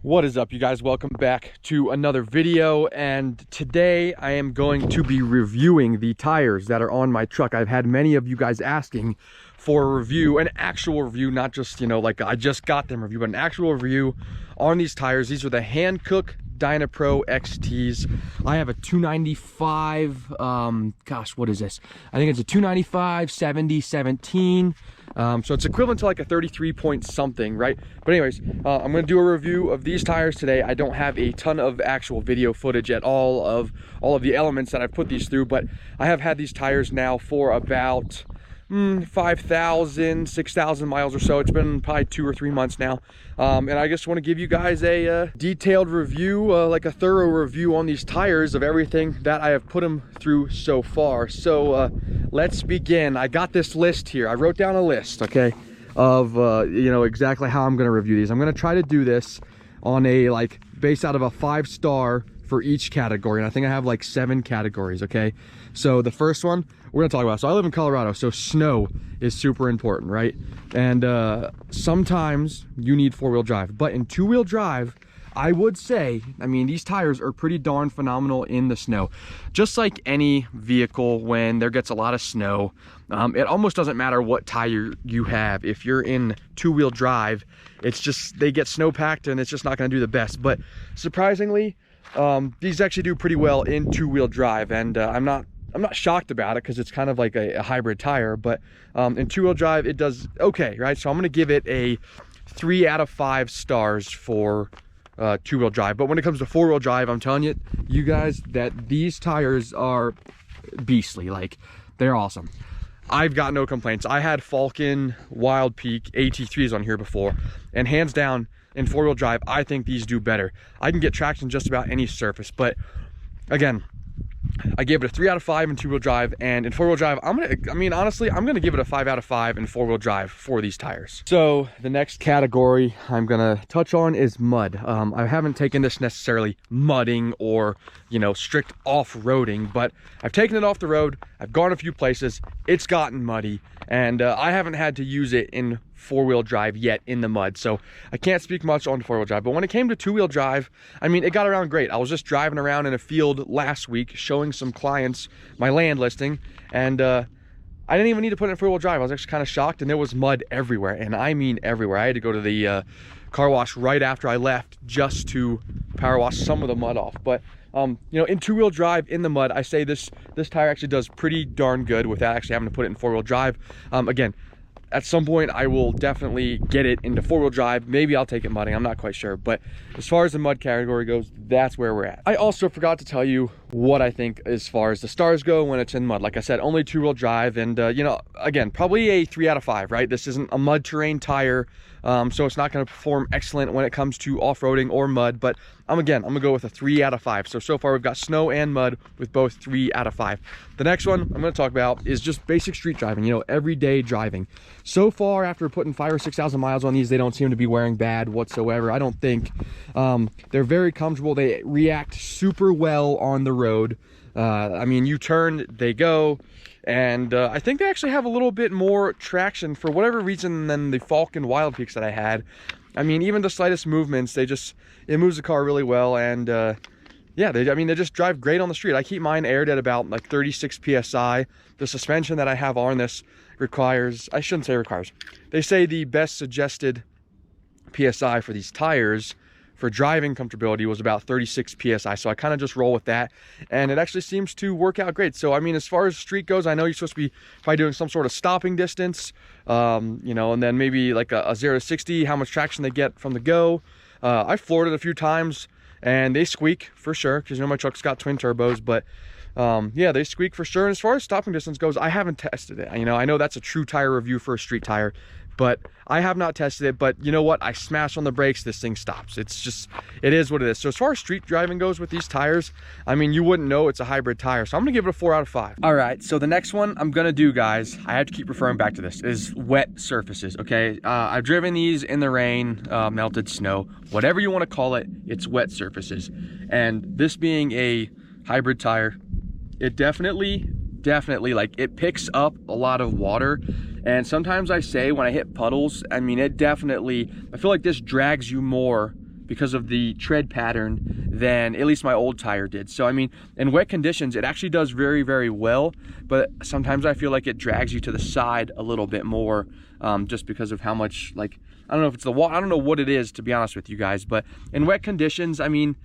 What is up, you guys? Welcome back to another video, and today I am going to be reviewing the tires that are on my truck. I've had many of you guys asking for a review, an actual review, not just, like I just got them review, but an actual review on these tires. These are the Hankook Dynapro Xts. I have a 295, gosh, what is this? I think it's a 295 70 17. So it's equivalent to like a 33 point something, right? But anyways, I'm going to do a review of these tires today. I don't have a ton of actual video footage at all of the elements that I've put these through, but I have had these tires now for about 5,000, 6,000 miles or so. It's been probably 2 or 3 months now. And I just want to give you guys a detailed review, like a thorough review on these tires of everything that I have put them through so far. So let's begin. I got this list here. I wrote down a list, okay, of, exactly how I'm going to review these. I'm going to try to do this on a, based out of a 5-star for each category. And I think I have like 7 categories, okay? So the first one we're gonna talk about, so I live in Colorado, so snow is super important, right? And sometimes you need 4-wheel drive, but in 2-wheel drive, I would say, these tires are pretty darn phenomenal in the snow. Just like any vehicle, when there gets a lot of snow, it almost doesn't matter what tire you have. If you're in 2-wheel drive, it's just, they get snow packed and it's just not gonna do the best. But surprisingly, these actually do pretty well in 2-wheel drive, and I'm not shocked about it because it's kind of like a hybrid tire, but in 2-wheel drive it does okay, right? So I'm going to give it a 3 out of 5 stars for 2-wheel drive. But when it comes to 4-wheel drive, I'm telling you guys that these tires are beastly. Like, they're awesome. I've got no complaints. I had Falken wildpeak AT3s on here before, and hands down in 4-wheel drive, I think these do better. I can get traction just about any surface, but again, I gave it a 3 out of 5 in 2-wheel drive, and in 4-wheel drive, honestly, I'm gonna give it a 5 out of 5 in 4-wheel drive for these tires. So the next category I'm gonna touch on is mud. I haven't taken this necessarily mudding or, strict off-roading, but I've taken it off the road. I've gone a few places. It's gotten muddy, and I haven't had to use it in 4-wheel drive yet in the mud, so I can't speak much on 4-wheel drive. But when it came to 2-wheel drive, it got around great. I was just driving around in a field last week showing some clients my land listing, and I didn't even need to put it in 4-wheel drive. I was actually kind of shocked, and there was mud everywhere, and I mean everywhere. I had to go to the car wash right after I left just to power wash some of the mud off. But in 2-wheel drive in the mud, I say this tire actually does pretty darn good without actually having to put it in 4-wheel drive. Again, at some point I will definitely get it into 4-wheel drive. Maybe I'll take it mudding, I'm not quite sure. But as far as the mud category goes, that's where we're at. I also forgot to tell you what I think as far as the stars go when it's in mud. Like I said, only 2-wheel drive, and again, probably a 3 out of 5, right? This isn't a mud terrain tire, so it's not going to perform excellent when it comes to off-roading or mud, but I'm gonna go with a 3 out of 5. So far we've got snow and mud with both 3 out of 5. The next one I'm going to talk about is just basic street driving, everyday driving. So far, after putting 5,000 or 6,000 miles on these, they don't seem to be wearing bad whatsoever, I don't think. They're very comfortable. They react super well on the road. You turn, they go, and I think they actually have a little bit more traction for whatever reason than the Falken wildpeaks that I had. Even the slightest movements, it moves the car really well, and yeah, they just drive great on the street. I keep mine aired at about like 36 psi. The suspension that I have on this requires, I shouldn't say requires, they say the best suggested psi for these tires for driving comfortability was about 36 psi, so I kind of just roll with that, and it actually seems to work out great. So as far as street goes, I know you're supposed to be probably doing some sort of stopping distance, and then maybe like a 0 to 60, how much traction they get from the go. I've floored it a few times, and they squeak for sure, because my truck's got twin turbos, but yeah, they squeak for sure. And as far as stopping distance goes, I haven't tested it. I know that's a true tire review for a street tire, but I have not tested it. But you know what? I smash on the brakes, this thing stops. It's just, it is what it is. So as far as street driving goes with these tires, you wouldn't know it's a hybrid tire. So I'm gonna give it a 4 out of 5. All right, so the next one I'm gonna do, guys, I have to keep referring back to this, is wet surfaces, okay? I've driven these in the rain, melted snow, whatever you wanna call it, it's wet surfaces. And this being a hybrid tire, it definitely, it picks up a lot of water. And sometimes I say when I hit puddles, it definitely, I feel like this drags you more because of the tread pattern than at least my old tire did. So I mean, in wet conditions, it actually does very, very well, but sometimes I feel like it drags you to the side a little bit more, just because of how much, like, I don't know if it's the wall, I don't know what it is, to be honest with you guys, but in wet conditions, I mean,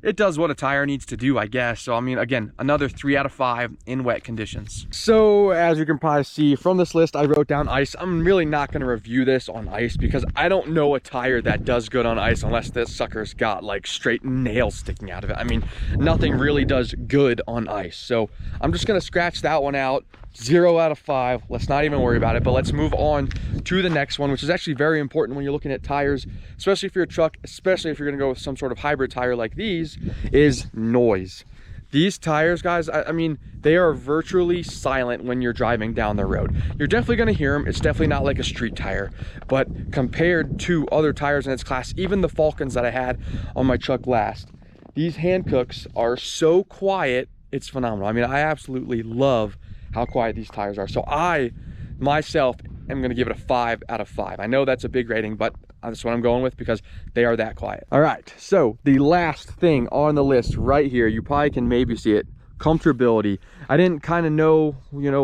it does what a tire needs to do, I guess. So I mean, again, another 3 out of 5 in wet conditions. So as you can probably see from this list, I wrote down ice. I'm really not going to review this on ice because I don't know a tire that does good on ice unless this sucker's got like straight nails sticking out of it. I mean, nothing really does good on ice. So I'm just going to scratch that one out. 0 out of 5. Let's not even worry about it, but let's move on to the next one, which is actually very important when you're looking at tires, especially if you're a truck, especially if you're going to go with some sort of hybrid tire like these, is noise. These tires, guys, I mean, they are virtually silent when you're driving down the road. You're definitely going to hear them. It's definitely not like a street tire, but compared to other tires in its class, even the Falkens that I had on my truck last, these Hankooks are so quiet, it's phenomenal. I mean, I absolutely love how quiet these tires are. So I myself am going to give it a 5 out of 5. I know that's a big rating, but that's what I'm going with because they are that quiet. All right, so the last thing on the list right here, you probably can maybe see it, comfortability. I didn't kind of know,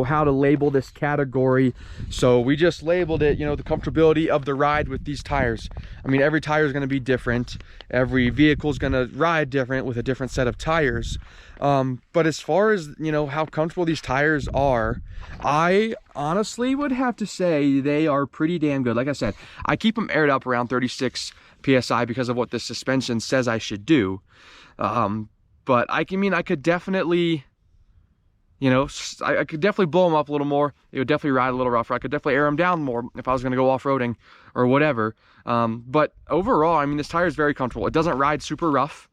how to label this category, so we just labeled it, the comfortability of the ride with these tires. I mean, every tire is going to be different. Every vehicle is going to ride different with a different set of tires. But as far as, how comfortable these tires are, I honestly would have to say they are pretty damn good. Like I said, I keep them aired up around 36 PSI because of what the suspension says I should do. But I could definitely, I could definitely blow them up a little more. It would definitely ride a little rougher. I could definitely air them down more if I was going to go off-roading or whatever. But overall, I mean, this tire is very comfortable. It doesn't ride super rough,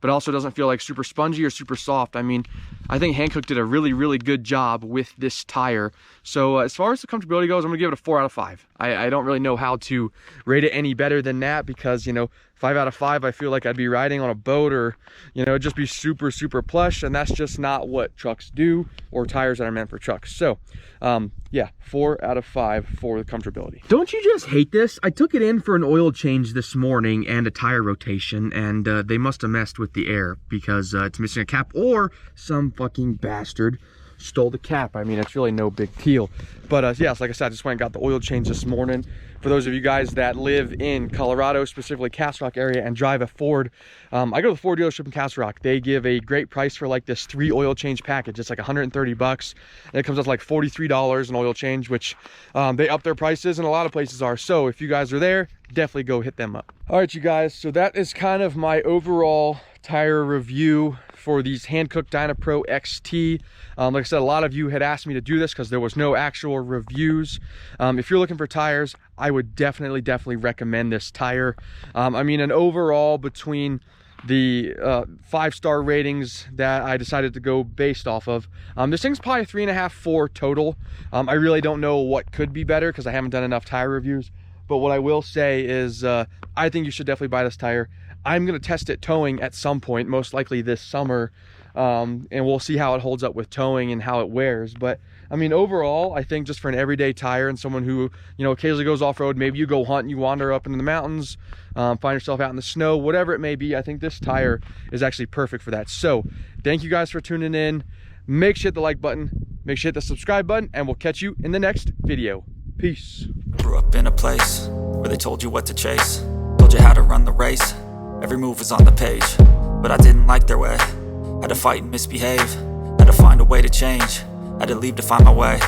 but also doesn't feel like super spongy or super soft. I mean, I think Hankook did a really, really good job with this tire. So as far as the comfortability goes, I'm gonna give it a 4 out of 5. I don't really know how to rate it any better than that because, 5 out of 5, I feel like I'd be riding on a boat or, just be super, super plush. And that's just not what trucks do or tires that are meant for trucks. So yeah, 4 out of 5 for the comfortability. Don't you just hate this? I took it in for an oil change this morning and a tire rotation, and they must have messed with the air because it's missing a cap, or some fucking bastard stole the cap. I mean, it's really no big deal. But yes, like I said, I just went and got the oil change this morning. For those of you guys that live in Colorado, specifically Castle Rock area, and drive a Ford, I go to the Ford dealership in Castle Rock. They give a great price for like this 3 oil change package. It's like 130 bucks. And it comes out to like $43 an oil change, which they up their prices, and a lot of places are. So if you guys are there, definitely go hit them up. All right, you guys, so that is kind of my overall tire review for these Hankook Dynapro Xt. Like I said, a lot of you had asked me to do this because there was no actual reviews. If you're looking for tires, I would definitely recommend this tire. I mean, an overall between the 5-star ratings that I decided to go based off of, this thing's probably 3.5, 4 total. I really don't know what could be better because I haven't done enough tire reviews. But what I will say is I think you should definitely buy this tire. I'm going to test it towing at some point, most likely this summer, and we'll see how it holds up with towing and how it wears. But I mean, overall, I think just for an everyday tire and someone who, occasionally goes off-road, maybe you go hunt and you wander up into the mountains, find yourself out in the snow, whatever it may be, I think this tire is actually perfect for that. So thank you guys for tuning in. Make sure you hit the like button, make sure you hit the subscribe button, and we'll catch you in the next video. Peace. Grew up in a place where they told you what to chase, told you how to run the race. Every move was on the page, but I didn't like their way. Had to fight and misbehave, had to find a way to change, had to leave to find my way.